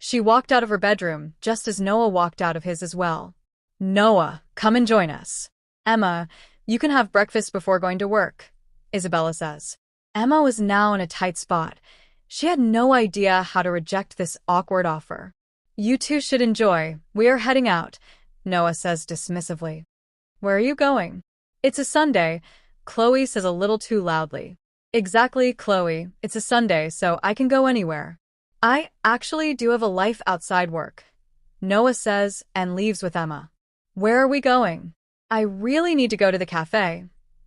She walked out of her bedroom, just as Noah walked out of his as well. Noah, come and join us. Emma, you can have breakfast before going to work, Isabella says. Emma was now in a tight spot. She had no idea how to reject this awkward offer. You two should enjoy. We are heading out, Noah says dismissively. Where are you going? It's a Sunday, Chloe says a little too loudly. Exactly, Chloe. It's a Sunday, so I can go anywhere. I actually do have a life outside work, Noah says and leaves with Emma. Where are we going? I really need to go to the cafe,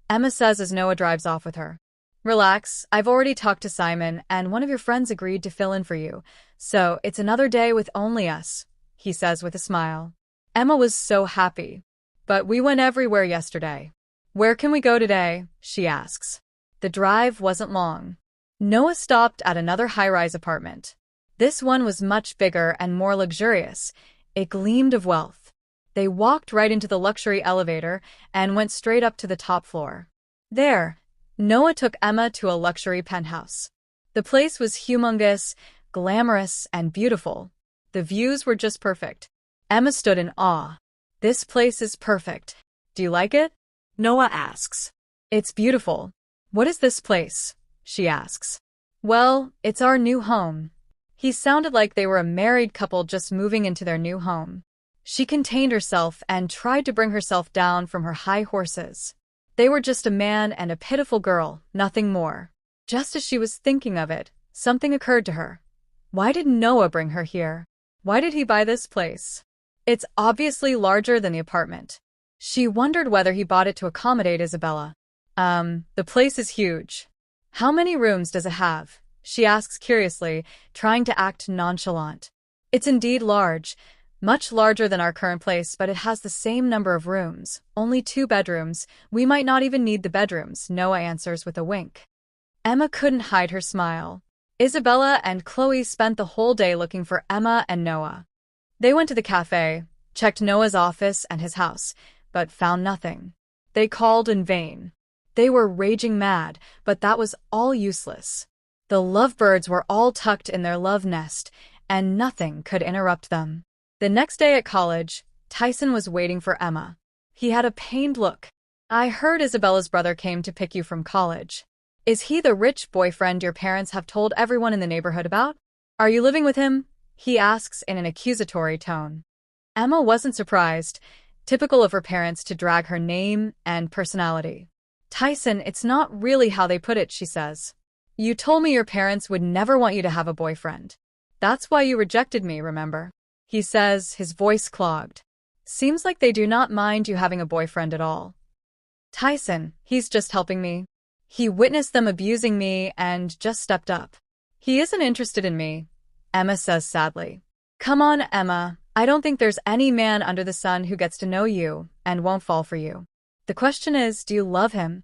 Emma says as Noah drives off with her. Relax, I've already talked to Simon and one of your friends agreed to fill in for you, so it's another day with only us, he says with a smile. Emma was so happy. But we went everywhere yesterday. Where can we go today? She asks. The drive wasn't long. Noah stopped at another high-rise apartment. This one was much bigger and more luxurious. It gleamed of wealth. They walked right into the luxury elevator and went straight up to the top floor. There, Noah took Emma to a luxury penthouse. The place was humongous, glamorous, and beautiful. The views were just perfect. Emma stood in awe. This place is perfect. Do you like it? Noah asks. It's beautiful. What is this place? She asks. Well, it's our new home. He sounded like they were a married couple just moving into their new home. She contained herself and tried to bring herself down from her high horses. They were just a man and a pitiful girl, nothing more. Just as she was thinking of it, something occurred to her. Why did Noah bring her here? Why did he buy this place? It's obviously larger than the apartment. She wondered whether he bought it to accommodate Isabella. The place is huge. How many rooms does it have? She asks curiously, trying to act nonchalant. It's indeed large. Much larger than our current place, but it has the same number of rooms. Only 2 bedrooms. We might not even need the bedrooms, Noah answers with a wink. Emma couldn't hide her smile. Isabella and Chloe spent the whole day looking for Emma and Noah. They went to the cafe, checked Noah's office and his house, but found nothing. They called in vain. They were raging mad, but that was all useless. The lovebirds were all tucked in their love nest, and nothing could interrupt them. The next day at college, Tyson was waiting for Emma. He had a pained look. I heard Isabella's brother came to pick you from college. Is he the rich boyfriend your parents have told everyone in the neighborhood about? Are you living with him? He asks in an accusatory tone. Emma wasn't surprised, typical of her parents to drag her name and personality. Tyson, it's not really how they put it, she says. You told me your parents would never want you to have a boyfriend. That's why you rejected me, remember? He says, his voice clogged. Seems like they do not mind you having a boyfriend at all. Tyson, he's just helping me. He witnessed them abusing me and just stepped up. He isn't interested in me, Emma says sadly. Come on, Emma. I don't think there's any man under the sun who gets to know you and won't fall for you. The question is, do you love him?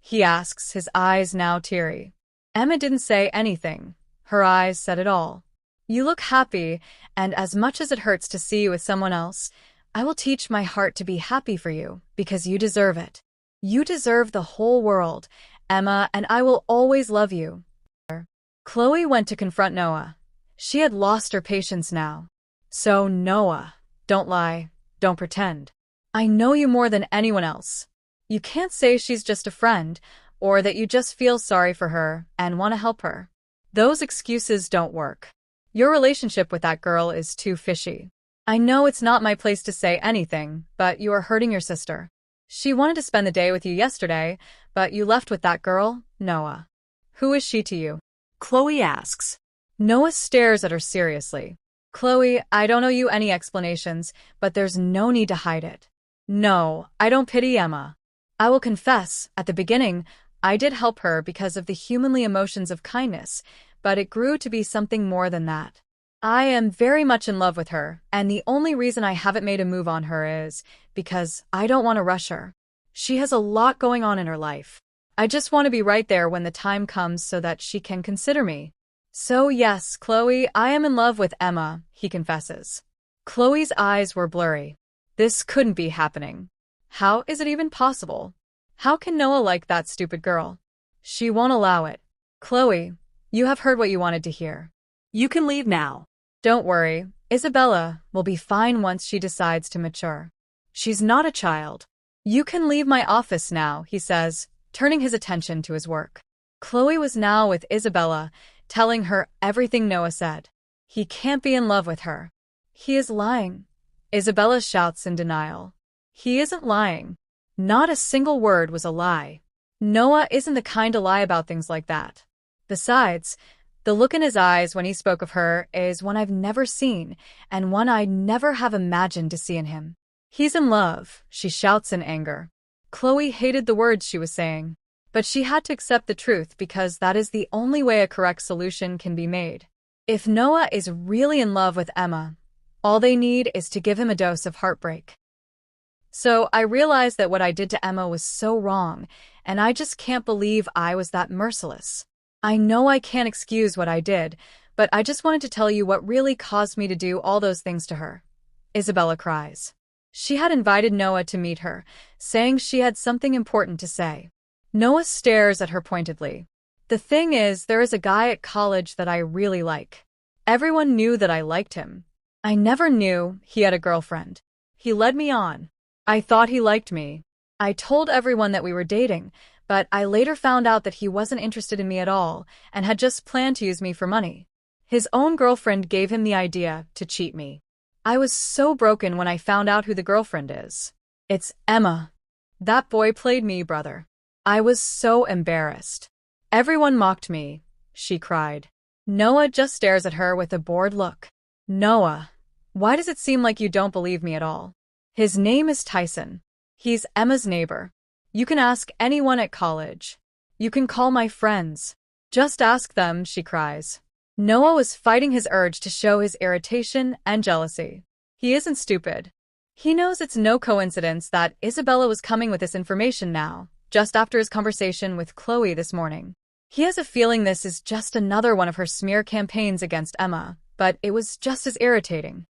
He asks, his eyes now teary. Emma didn't say anything. Her eyes said it all. You look happy, and as much as it hurts to see you with someone else, I will teach my heart to be happy for you, because you deserve it. You deserve the whole world, Emma, and I will always love you. Chloe went to confront Noah. She had lost her patience now. So, Noah, don't lie, don't pretend. I know you more than anyone else. You can't say she's just a friend, or that you just feel sorry for her and want to help her. Those excuses don't work. Your relationship with that girl is too fishy. I know it's not my place to say anything, but you are hurting your sister. She wanted to spend the day with you yesterday, but you left with that girl, Noah. Who is she to you? Chloe asks. Noah stares at her seriously. Chloe, I don't owe you any explanations, but there's no need to hide it. No, I don't pity Emma. I will confess, at the beginning, I did help her because of the humanly emotions of kindness, but it grew to be something more than that. I am very much in love with her, and the only reason I haven't made a move on her is because I don't want to rush her. She has a lot going on in her life. I just want to be right there when the time comes so that she can consider me. So yes, Chloe, I am in love with Emma, he confesses. Chloe's eyes were blurry. This couldn't be happening. How is it even possible? How can Noah like that stupid girl? She won't allow it. Chloe, you have heard what you wanted to hear. You can leave now. Don't worry, Isabella will be fine once she decides to mature. She's not a child. You can leave my office now, he says, turning his attention to his work. Chloe was now with Isabella, telling her everything Noah said. He can't be in love with her. He is lying. Isabella shouts in denial. He isn't lying. Not a single word was a lie. Noah isn't the kind to lie about things like that. Besides, the look in his eyes when he spoke of her is one I've never seen, and one I'd never have imagined to see in him. He's in love, she shouts in anger. Chloe hated the words she was saying, but she had to accept the truth because that is the only way a correct solution can be made. If Noah is really in love with Emma, all they need is to give him a dose of heartbreak. So I realized that what I did to Emma was so wrong, and I just can't believe I was that merciless. I know I can't excuse what I did, but I just wanted to tell you what really caused me to do all those things to her. Isabella cries. She had invited Noah to meet her, saying she had something important to say. Noah stares at her pointedly. The thing is, there is a guy at college that I really like. Everyone knew that I liked him. I never knew he had a girlfriend. He led me on. I thought he liked me. I told everyone that we were dating, but I later found out that he wasn't interested in me at all and had just planned to use me for money. His own girlfriend gave him the idea to cheat me. I was so broken when I found out who the girlfriend is. It's Emma. That boy played me, brother. I was so embarrassed. Everyone mocked me, she cried. Noah just stares at her with a bored look. Noah, why does it seem like you don't believe me at all? His name is Tyson. He's Emma's neighbor. You can ask anyone at college. You can call my friends. Just ask them, she cries. Noah was fighting his urge to show his irritation and jealousy. He isn't stupid. He knows it's no coincidence that Isabella was coming with this information now, just after his conversation with Chloe this morning. He has a feeling this is just another one of her smear campaigns against Emma, but it was just as irritating.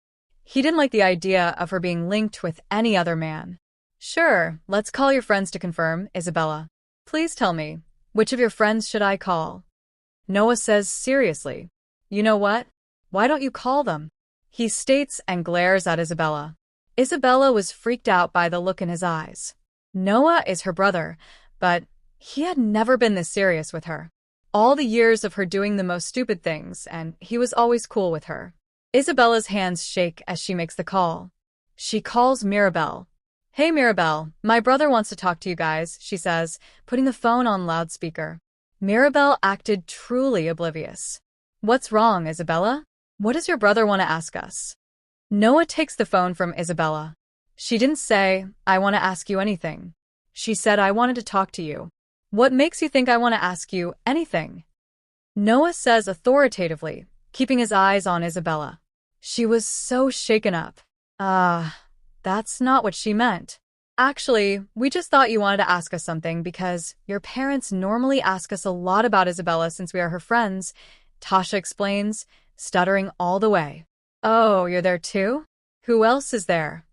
He didn't like the idea of her being linked with any other man. Sure, let's call your friends to confirm, Isabella. Please tell me, which of your friends should I call? Noah says seriously. You know what? Why don't you call them? He states and glares at Isabella. Isabella was freaked out by the look in his eyes. Noah is her brother, but he had never been this serious with her. All the years of her doing the most stupid things, and he was always cool with her. Isabella's hands shake as she makes the call. She calls Mirabelle. Hey Mirabelle, my brother wants to talk to you guys, she says, putting the phone on loudspeaker. Mirabelle acted truly oblivious. What's wrong, Isabella? What does your brother want to ask us? Noah takes the phone from Isabella. She didn't say, I want to ask you anything. She said, I wanted to talk to you. What makes you think I want to ask you anything? Noah says authoritatively, keeping his eyes on Isabella. She was so shaken up. That's not what she meant. Actually, we just thought you wanted to ask us something because your parents normally ask us a lot about Isabella since we are her friends, Tasha explains, stuttering all the way. Oh, you're there too? Who else is there?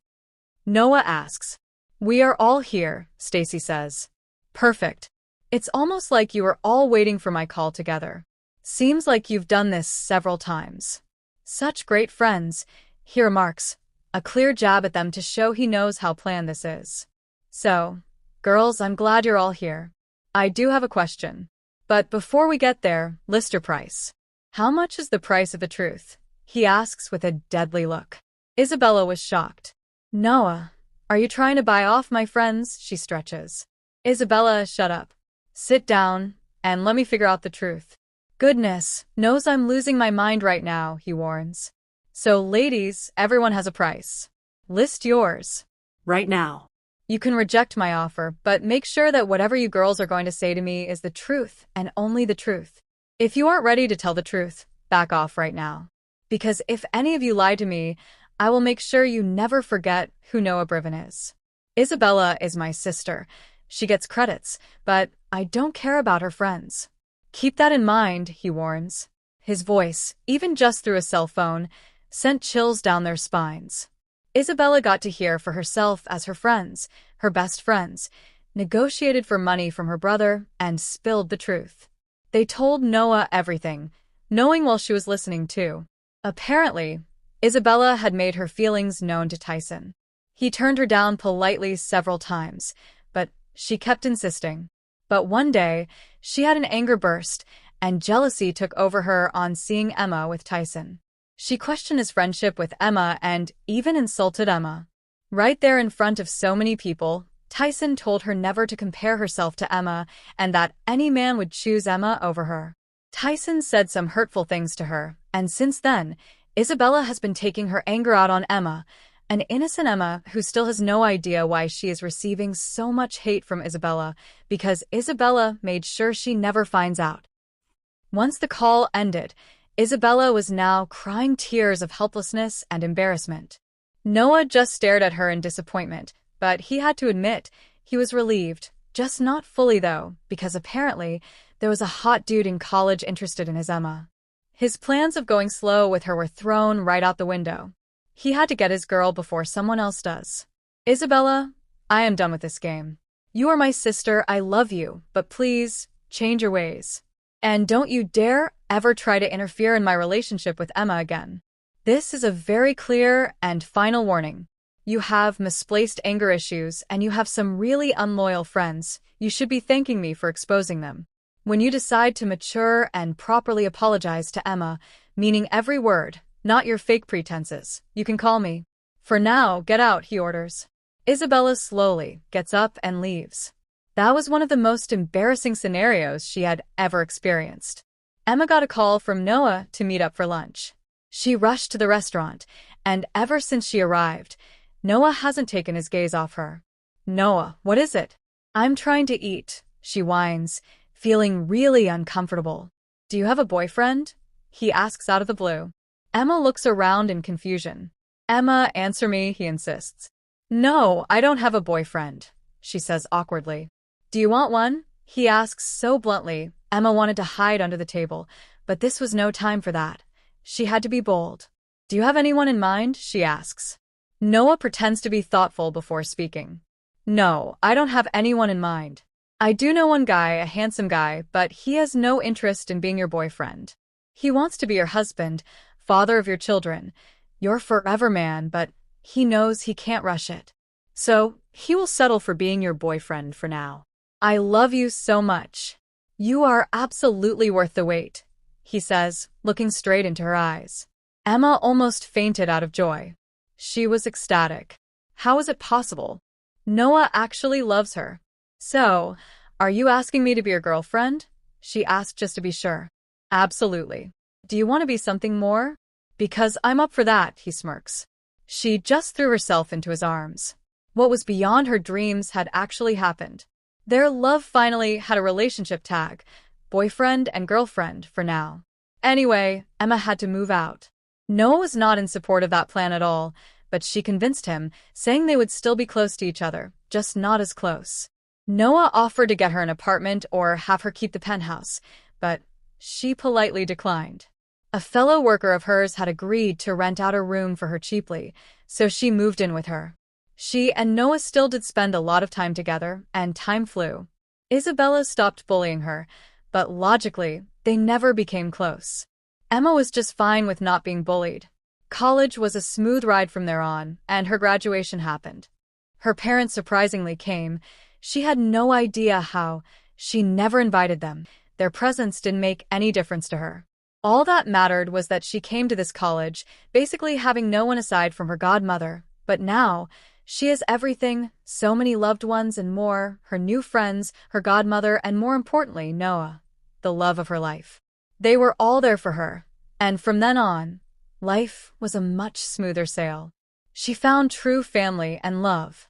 Noah asks. We are all here, Stacy says. Perfect. It's almost like you were all waiting for my call together. Seems like you've done this several times. Such great friends, he remarks, a clear jab at them to show he knows how planned this is. So, girls, I'm glad you're all here. I do have a question. But before we get there, list your price. How much is the price of the truth? He asks with a deadly look. Isabella was shocked. Noah, are you trying to buy off my friends? She stretches. Isabella, shut up. Sit down, and let me figure out the truth. Goodness, knows I'm losing my mind right now, he warns. So ladies, everyone has a price. List yours. Right now. You can reject my offer, but make sure that whatever you girls are going to say to me is the truth and only the truth. If you aren't ready to tell the truth, back off right now. Because if any of you lie to me, I will make sure you never forget who Noah Briven is. Isabella is my sister. She gets credits, but I don't care about her friends. Keep that in mind, he warns. His voice, even just through a cell phone, sent chills down their spines. Isabella got to hear for herself as her friends, her best friends, negotiated for money from her brother and spilled the truth. They told Noah everything, knowing while she was listening too. Apparently, Isabella had made her feelings known to Tyson. He turned her down politely several times, but she kept insisting. But one day, she had an anger burst, and jealousy took over her on seeing Emma with Tyson. She questioned his friendship with Emma and even insulted Emma. Right there in front of so many people, Tyson told her never to compare herself to Emma and that any man would choose Emma over her. Tyson said some hurtful things to her, and since then, Isabella has been taking her anger out on Emma, an innocent Emma who still has no idea why she is receiving so much hate from Isabella because Isabella made sure she never finds out. Once the call ended, Isabella was now crying tears of helplessness and embarrassment. Noah just stared at her in disappointment, but he had to admit he was relieved, just not fully though, because apparently there was a hot dude in college interested in his Emma. His plans of going slow with her were thrown right out the window. He had to get his girl before someone else does. Isabella, I am done with this game. You are my sister, I love you, but please, change your ways. And don't you dare ever try to interfere in my relationship with Emma again. This is a very clear and final warning. You have misplaced anger issues and you have some really unloyal friends. You should be thanking me for exposing them. When you decide to mature and properly apologize to Emma, meaning every word, not your fake pretenses, you can call me. For now, get out, he orders. Isabella slowly gets up and leaves. That was one of the most embarrassing scenarios she had ever experienced. Emma got a call from Noah to meet up for lunch. She rushed to the restaurant, and ever since she arrived, Noah hasn't taken his gaze off her. Noah, what is it? I'm trying to eat, she whines, feeling really uncomfortable. Do you have a boyfriend? He asks out of the blue. Emma looks around in confusion. Emma, answer me, he insists. No, I don't have a boyfriend, she says awkwardly. Do you want one? He asks so bluntly. Emma wanted to hide under the table, but this was no time for that. She had to be bold. Do you have anyone in mind? She asks. Noah pretends to be thoughtful before speaking. No, I don't have anyone in mind. I do know one guy, a handsome guy, but he has no interest in being your boyfriend. He wants to be your husband, father of your children, your forever man, but he knows he can't rush it. So, he will settle for being your boyfriend for now. I love you so much. You are absolutely worth the wait, he says, looking straight into her eyes. Emma almost fainted out of joy. She was ecstatic. How is it possible? Noah actually loves her. So, are you asking me to be your girlfriend? She asked just to be sure. Absolutely. Do you want to be something more? Because I'm up for that, he smirks. She just threw herself into his arms. What was beyond her dreams had actually happened. Their love finally had a relationship tag, boyfriend and girlfriend for now. Anyway, Emma had to move out. Noah was not in support of that plan at all, but she convinced him, saying they would still be close to each other, just not as close. Noah offered to get her an apartment or have her keep the penthouse, but she politely declined. A fellow worker of hers had agreed to rent out a room for her cheaply, so she moved in with her. She and Noah still did spend a lot of time together, and time flew. Isabella stopped bullying her, but logically, they never became close. Emma was just fine with not being bullied. College was a smooth ride from there on, and her graduation happened. Her parents surprisingly came. She had no idea how. She never invited them. Their presence didn't make any difference to her. All that mattered was that she came to this college, basically having no one aside from her godmother. But now, she has everything, so many loved ones and more, her new friends, her godmother, and more importantly, Noah, the love of her life. They were all there for her, and from then on, life was a much smoother sail. She found true family and love.